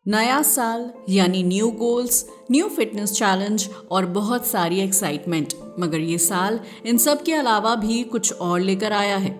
नया साल यानी new goals, new fitness challenge और बहुत सारी एक्साइटमेंट। मगर ये साल इन सब के अलावा भी कुछ और लेकर आया है।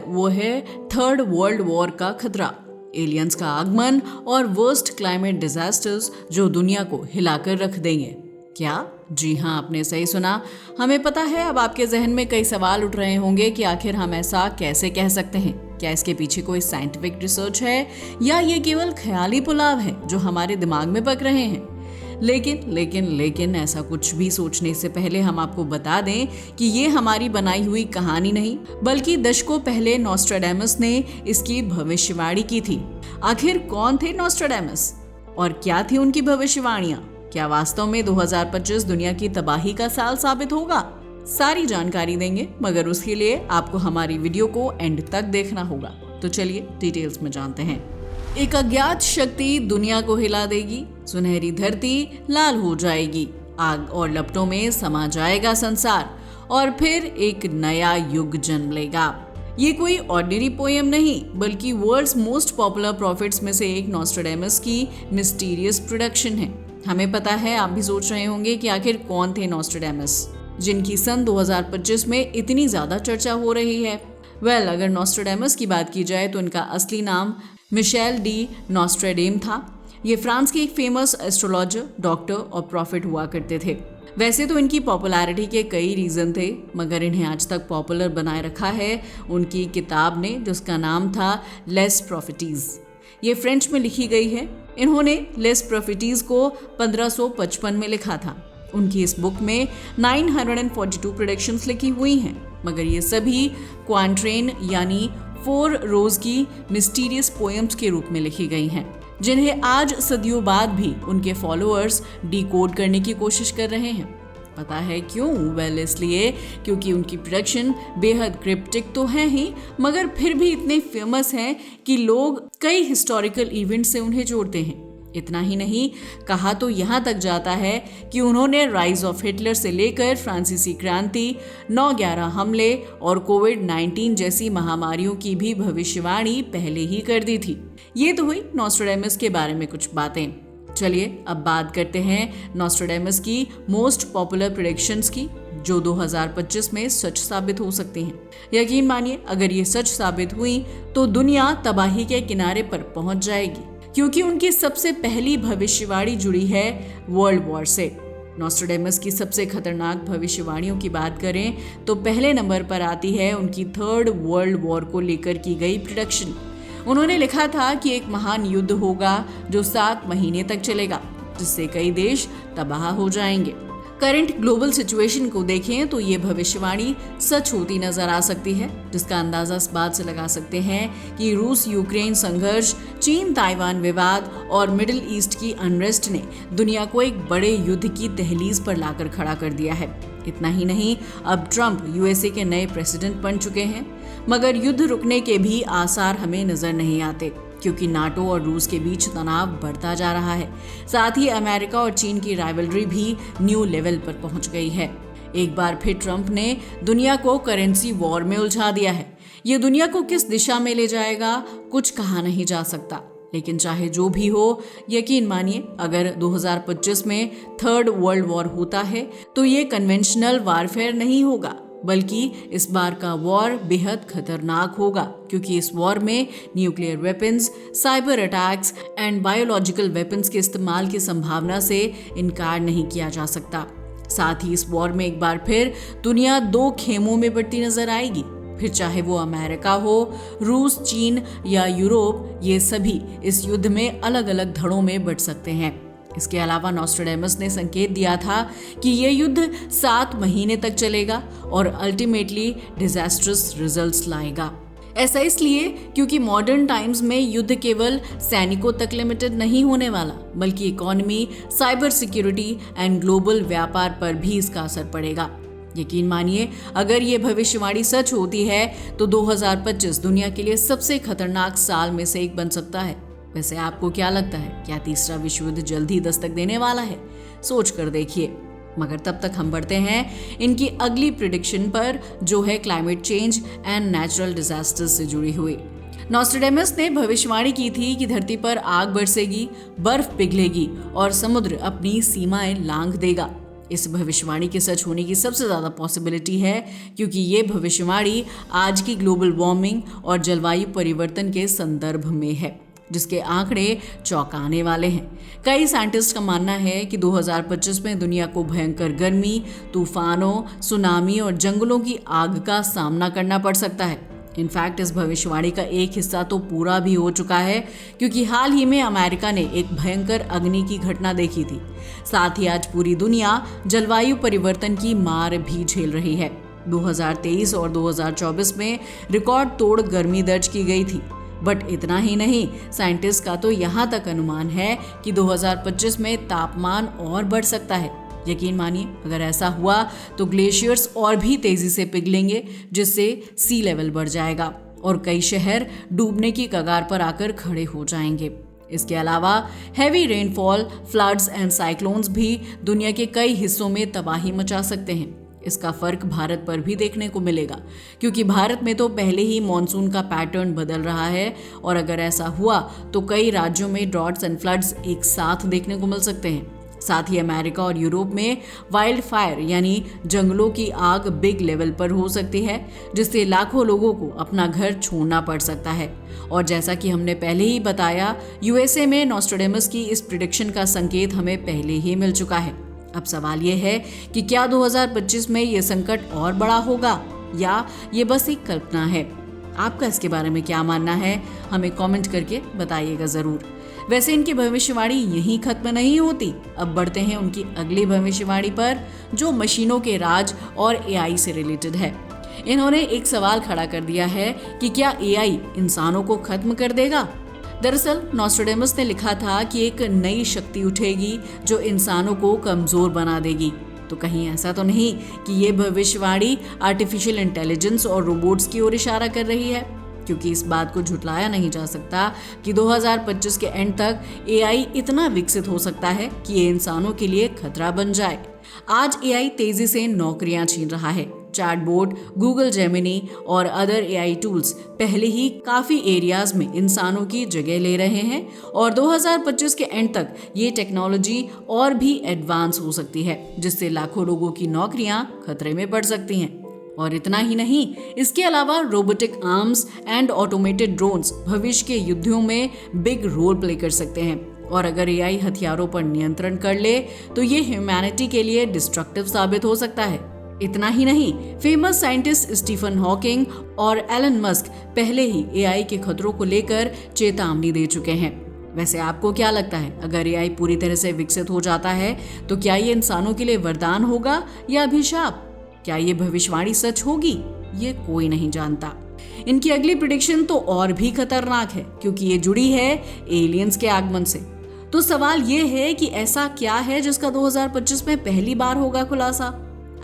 वो है थर्ड वर्ल्ड वॉर का खतरा, एलियंस का आगमन और वर्स्ट क्लाइमेट डिजास्टर्स जो दुनिया को हिलाकर रख देंगे। क्या? जी हाँ, आपने सही सुना। हमें पता है अब आपके जहन में कई सवाल उठ रहे होंगे कि आखिर हम ऐसा कैसे कह सकते हैं। क्या इसके पीछे कोई साइंटिफिक रिसर्च है या ये केवल ख्याली पुलाव है जो हमारे दिमाग में पक रहे हैं? लेकिन ऐसा कुछ भी सोचने से पहले हम आपको बता दें कि ये हमारी बनाई हुई कहानी नहीं, बल्कि दशकों पहले नॉस्ट्राडेमस ने इसकी भविष्यवाणी की थी। आखिर कौन थे नॉस्ट्राडेमस और क्या थी उनकी भविष्यवाणियां? क्या वास्तव में 2025 दुनिया की तबाही का साल साबित होगा? सारी जानकारी देंगे, मगर उसके लिए आपको हमारी वीडियो को एंड तक देखना होगा। तो चलिए डिटेल्स में जानते हैं। एक अज्ञात शक्ति दुनिया को हिला देगी, सुनहरी धरती लाल हो जाएगी, आग और लपटों में समा जाएगा संसार और फिर एक नया युग जन्म लेगा। ये कोई ऑर्डिनरी पोएम नहीं, बल्कि वर्ल्ड्स मोस्ट पॉपुलर प्रॉफिट्स में से एक नॉस्ट्राडेमस की मिस्टीरियस प्रोडक्शन है। हमें पता है, आप भी सोच रहे होंगे कि आखिर कौन थे नॉस्ट्राडेमस जिनकी सन 2025 में इतनी ज्यादा चर्चा हो रही है। अगर नॉस्ट्राडेमस की बात की जाए तो इनका असली नाम मिशेल डी नॉस्ट्रेडेम था। ये फ्रांस के एक फेमस एस्ट्रोलॉजर, डॉक्टर और प्रॉफिट हुआ करते थे। वैसे तो इनकी पॉपुलैरिटी के कई रीजन थे, मगर इन्हें आज तक पॉपुलर बनाए रखा है उनकी किताब ने, जिसका नाम था लेस प्रॉफिटीज। ये फ्रेंच में लिखी गई है। इन्होंने लेस प्रॉफिटीज को 1555 में लिखा था। उनकी इस बुक में 942 प्रेडिक्शंस लिखी हुई हैं, मगर ये सभी क्वांट्रेन यानी 4 रोज की मिस्टीरियस पोएम्स के रूप में लिखी गई हैं, जिन्हें आज सदियों बाद भी उनके फॉलोअर्स डिकोड करने की कोशिश कर रहे हैं। पता है क्यों? इसलिए क्योंकि उनकी प्रोडक्शन बेहद क्रिप्टिक तो है ही, मगर फिर भी इतने फेमस हैं कि लोग कई हिस्टोरिकल इवेंट से उन्हें जोड़ते हैं। इतना ही नहीं, कहा तो यहाँ तक जाता है कि उन्होंने राइज ऑफ हिटलर से लेकर फ्रांसीसी क्रांति, 9/11 हमले और कोविड-19 जैसी महामारियों की भी भविष्यवाणी पहले ही कर दी थी। ये तो हुई नॉस्ट्राडेमस के बारे में कुछ बातें। चलिए अब बात करते हैं नॉस्ट्राडेमस की मोस्ट पॉपुलर प्रेडिक्शंस की, जो 2025 में सच साबित हो सकती हैं। यकीन मानिए, अगर ये सच साबित हुई तो दुनिया तबाही के किनारे पर पहुंच जाएगी, क्योंकि उनकी सबसे पहली भविष्यवाणी जुड़ी है वर्ल्ड वॉर से। नॉस्ट्राडेमस की सबसे खतरनाक भविष्यवाणियों की बात करें तो पहले नंबर पर आती है उनकी थर्ड वर्ल्ड वॉर को लेकर की गई प्रेडिक्शन। उन्होंने लिखा था कि एक महान युद्ध होगा जो 7 महीने तक चलेगा, जिससे कई देश तबाह हो जाएंगे। करंट ग्लोबल सिचुएशन को देखें तो ये भविष्यवाणी सच होती नजर आ सकती है, जिसका अंदाजा इस बात से लगा सकते हैं कि रूस यूक्रेन संघर्ष, चीन ताइवान विवाद और मिडिल ईस्ट की अनरेस्ट ने दुनिया को एक बड़े युद्ध की तहलीज पर लाकर खड़ा कर दिया है। इतना ही नहीं, अब ट्रंप यूएसए के नए प्रेसिडेंट बन चुके हैं, मगर युद्ध रुकने के भी आसार हमें नजर नहीं आते, क्योंकि नाटो और रूस के बीच तनाव बढ़ता जा रहा है। साथ ही अमेरिका और चीन की राइवलरी भी न्यू लेवल पर पहुंच गई है। एक बार फिर ट्रंप ने दुनिया को करेंसी वॉर में उलझा दिया है। ये दुनिया को किस दिशा में ले जाएगा कुछ कहा नहीं जा सकता, लेकिन चाहे जो भी हो, यकीन मानिए, अगर 2025 में थर्ड वर्ल्ड वॉर होता है तो ये कन्वेंशनल वारफेयर नहीं होगा, बल्कि इस बार का वॉर बेहद खतरनाक होगा, क्योंकि इस वॉर में nuclear weapons, cyber attacks and biological weapons के इस्तेमाल की संभावना से इनकार नहीं किया जा सकता। साथ ही इस वॉर में एक बार फिर दुनिया 2 खेमों में बढ़ती नजर आएगी। फिर चाहे वो अमेरिका हो, रूस, चीन या यूरोप, ये सभी इस युद्ध में अलग अलग धड़ों में बढ़ सकते हैं। इसके अलावा नॉस्ट्राडेमस ने संकेत दिया था कि यह युद्ध 7 महीने तक चलेगा और अल्टीमेटली डिजास्ट्रस रिजल्ट्स लाएगा। ऐसा इसलिए क्योंकि मॉडर्न टाइम्स में युद्ध केवल सैनिकों तक लिमिटेड नहीं होने वाला, बल्कि economy, cyber security and global व्यापार पर भी इसका असर पड़ेगा। यकीन मानिए, अगर ये भविष्यवाणी सच होती है तो 2025 दुनिया के लिए सबसे खतरनाक साल में से एक बन सकता है। वैसे आपको क्या लगता है, क्या तीसरा विश्व युद्ध जल्द ही दस्तक देने वाला है? सोच कर देखिए। मगर तब तक हम बढ़ते हैं इनकी अगली प्रेडिक्शन पर, जो है climate change and natural disasters से जुड़ी हुई। नॉस्ट्रेडेमस ने भविष्यवाणी की थी कि धरती पर आग बरसेगी, बर्फ पिघलेगी और समुद्र अपनी सीमाएं लांघ देगा। इस भविष्यवाणी के सच होने की सबसे ज्यादा पॉसिबिलिटी है, क्योंकि ये भविष्यवाणी आज की ग्लोबल वार्मिंग और जलवायु परिवर्तन के संदर्भ में है, जिसके आंकड़े चौंकाने वाले हैं। कई साइंटिस्ट का मानना है कि 2025 में दुनिया को भयंकर गर्मी, तूफानों, सुनामी और जंगलों की आग का सामना करना पड़ सकता है। इनफैक्ट इस भविष्यवाणी का एक हिस्सा तो पूरा भी हो चुका है, क्योंकि हाल ही में अमेरिका ने एक भयंकर अग्नि की घटना देखी थी। साथ ही आज पूरी दुनिया जलवायु परिवर्तन की मार भी झेल रही है। 2023 और 2024 में रिकॉर्ड तोड़ गर्मी दर्ज की गई थी। बट इतना ही नहीं, साइंटिस्ट का तो यहाँ तक अनुमान है कि 2025 में तापमान और बढ़ सकता है। यकीन मानिए, अगर ऐसा हुआ तो ग्लेशियर्स और भी तेजी से पिघलेंगे, जिससे सी लेवल बढ़ जाएगा और कई शहर डूबने की कगार पर आकर खड़े हो जाएंगे। इसके अलावा heavy rainfall, floods and cyclones भी दुनिया के कई हिस्सों में तबाही मचा सकते हैं। इसका फर्क भारत पर भी देखने को मिलेगा, क्योंकि भारत में तो पहले ही मॉनसून का पैटर्न बदल रहा है और अगर ऐसा हुआ तो कई राज्यों में ड्रॉट्स एंड फ्लड्स एक साथ देखने को मिल सकते हैं। साथ ही अमेरिका और यूरोप में वाइल्ड फायर यानी जंगलों की आग बिग लेवल पर हो सकती है, जिससे लाखों लोगों को अपना घर छोड़ना पड़ सकता है। और जैसा कि हमने पहले ही बताया, यूएसए में नॉस्ट्रेडेमस की इस प्रिडिक्शन का संकेत हमें पहले ही मिल चुका है। अब सवाल ये है कि क्या 2025 में ये संकट और बड़ा होगा या ये बस एक कल्पना है? आपका इसके बारे में क्या मानना है, हमें कमेंट करके बताइएगा ज़रूर। वैसे इनकी भविष्यवाणी यहीं खत्म नहीं होती। अब बढ़ते हैं उनकी अगली भविष्यवाणी पर, जो मशीनों के राज और एआई से रिलेटेड है। इन्होंने एक सवाल खड़ा कर दिया है कि क्या एआई इंसानों को खत्म कर देगा? दरअसल नॉस्ट्रेडेमस ने लिखा था कि एक नई शक्ति उठेगी जो इंसानों को कमजोर बना देगी। तो कहीं ऐसा तो नहीं कि ये भविष्यवाणी आर्टिफिशियल इंटेलिजेंस और रोबोट्स की ओर इशारा कर रही है? क्योंकि इस बात को झुटलाया नहीं जा सकता कि 2025 के एंड तक एआई इतना विकसित हो सकता है कि ये इंसानों के लिए खतरा बन जाए। आज एआई तेजी से नौकरियां छीन रहा है। चैटबॉट, गूगल जेमिनी और अदर एआई टूल्स पहले ही काफी एरियाज में इंसानों की जगह ले रहे हैं और 2025 के एंड तक ये टेक्नोलॉजी और भी एडवांस हो सकती है, जिससे लाखों लोगों की नौकरियां खतरे में पड़ सकती हैं। और इतना ही नहीं, इसके अलावा robotic arms and automated drones भविष्य के युद्धों में बिग रोल प्ले कर सकते हैं। और अगर एआई हथियारों पर नियंत्रण कर ले तो ये ह्यूमैनिटी के लिए डिस्ट्रक्टिव साबित हो सकता है। इतना ही नहीं, फेमस साइंटिस्ट स्टीफन हॉकिंग और एलन मस्क पहले ही एआई के खतरों को लेकर चेतावनी दे चुके हैं। वैसे आपको क्या लगता है, अगर एआई पूरी तरह से विकसित हो जाता है तो क्या ये इंसानों के लिए वरदान होगा या अभिशाप? क्या ये भविष्यवाणी सच होगी? ये कोई नहीं जानता। इनकी अगली प्रेडिक्शन तो और भी खतरनाक है, क्योंकि ये जुड़ी है एलियंस के आगमन से। तो सवाल ये है कि ऐसा क्या है जिसका 2025 में पहली बार होगा खुलासा?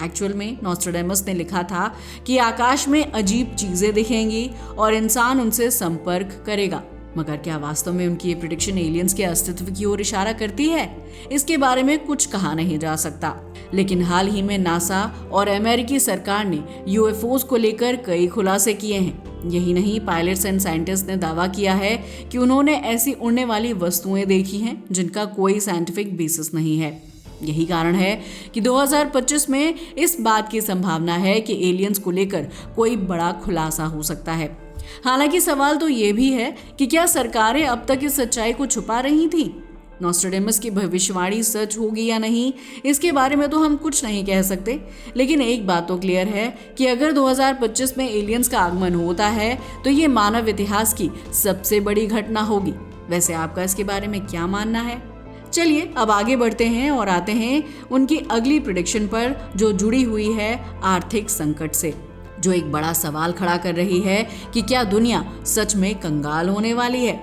एक्चुअल में नॉस्ट्रेडेमस ने लिखा था कि आकाश में अजीब चीजें दिखेंगी और इंसान उनसे संपर्क करेगा। मगर क्या वास्तव में उनकी ये प्रेडिक्शन एलियंस के अस्तित्व की ओर इशारा करती है? इसके बारे में कुछ कहा नहीं जा सकता। लेकिन हाल ही में नासा और अमेरिकी सरकार ने यूएफओज को लेकर कई खुलासे किए हैं। यही नहीं, पायलट्स एंड साइंटिस्ट ने दावा किया है कि उन्होंने ऐसी उड़ने वाली वस्तुएं देखी हैं जिनका कोई साइंटिफिक बेसिस नहीं है। यही कारण है कि 2025 में इस बात की संभावना है कि एलियंस को लेकर कोई बड़ा खुलासा हो सकता है। हालांकि सवाल तो ये भी है कि क्या सरकारें अब तक इस सच्चाई को छुपा रही थी? नॉस्ट्रेडेमस की भविष्यवाणी सच होगी या नहीं, इसके बारे में तो हम कुछ नहीं कह सकते। लेकिन एक बात तो क्लियर है कि अगर 2025 में एलियंस का आगमन होता है तो ये मानव इतिहास की सबसे बड़ी घटना होगी। वैसे आपका इसके बारे में क्या मानना है? चलिए अब आगे बढ़ते हैं और आते हैं उनकी अगली प्रेडिक्शन पर, जो जुड़ी हुई है आर्थिक संकट से, जो एक बड़ा सवाल खड़ा कर रही है कि क्या दुनिया सच में कंगाल होने वाली है।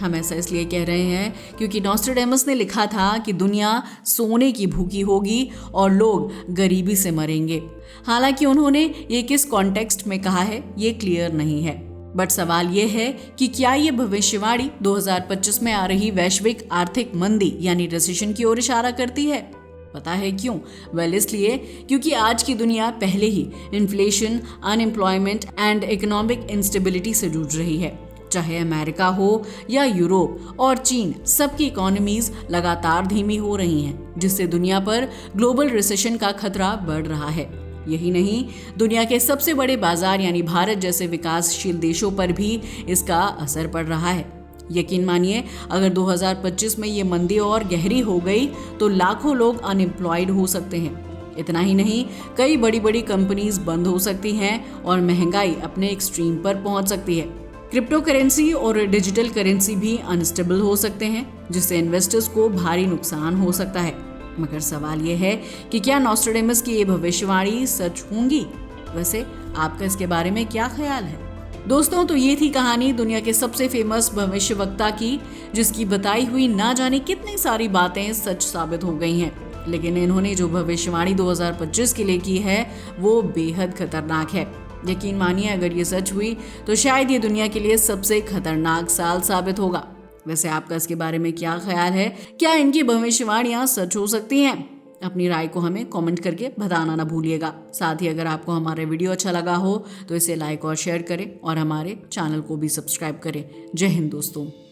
हम ऐसा इसलिए कह रहे हैं क्योंकि नॉस्ट्रेडेमस ने लिखा था कि दुनिया सोने की भूखी होगी और लोग गरीबी से मरेंगे। हालांकि उन्होंने ये किस कॉन्टेक्स्ट में कहा है ये क्लियर नहीं है। बट सवाल ये है कि क्या ये भविष्यवाणी 2025 में आ रही वैश्विक आर्थिक मंदी यानी रिसेशन की ओर इशारा करती है? पता है क्यों? वेल, इसलिए क्योंकि आज की दुनिया पहले ही inflation, unemployment and economic instability से जूझ रही है चाहे अमेरिका हो या यूरोप और चीन, सबकी इकोनॉमीज लगातार धीमी हो रही हैं, जिससे दुनिया पर ग्लोबल रिसेशन का खतरा बढ़ रहा है। यही नहीं, दुनिया के सबसे बड़े बाजार यानी भारत जैसे विकासशील देशों पर भी इसका असर पड़ रहा है। यकीन मानिए, अगर 2025 में ये मंदी और गहरी हो गई तो लाखों लोग अनएम्प्लॉयड हो सकते हैं। इतना ही नहीं, कई बड़ी बड़ी कंपनीज बंद हो सकती हैं और महंगाई अपने एक्सट्रीम पर पहुंच सकती है। क्रिप्टो करेंसी और डिजिटल करेंसी भी अनस्टेबल हो सकते हैं, जिससे इन्वेस्टर्स को भारी नुकसान हो सकता है। मगर सवाल यह है कि क्या नॉस्ट्रेडेमस की ये भविष्यवाणी सच होंगी? वैसे आपका इसके बारे में क्या ख्याल है? दोस्तों, तो ये थी कहानी दुनिया के सबसे फेमस भविष्यवक्ता की, जिसकी बताई हुई ना जाने कितनी सारी बातें सच साबित हो गई हैं। लेकिन इन्होंने जो भविष्यवाणी 2025 के लिए की है वो बेहद खतरनाक है। यकीन मानिए, अगर ये सच हुई तो शायद ये दुनिया के लिए सबसे खतरनाक साल साबित होगा। वैसे आपका इसके बारे में क्या ख्याल है? क्या इनकी भविष्यवाणियां सच हो सकती हैं? अपनी राय को हमें कमेंट करके बताना ना भूलिएगा। साथ ही अगर आपको हमारा वीडियो अच्छा लगा हो तो इसे लाइक और शेयर करें और हमारे चैनल को भी सब्सक्राइब करें। जय हिंद दोस्तों।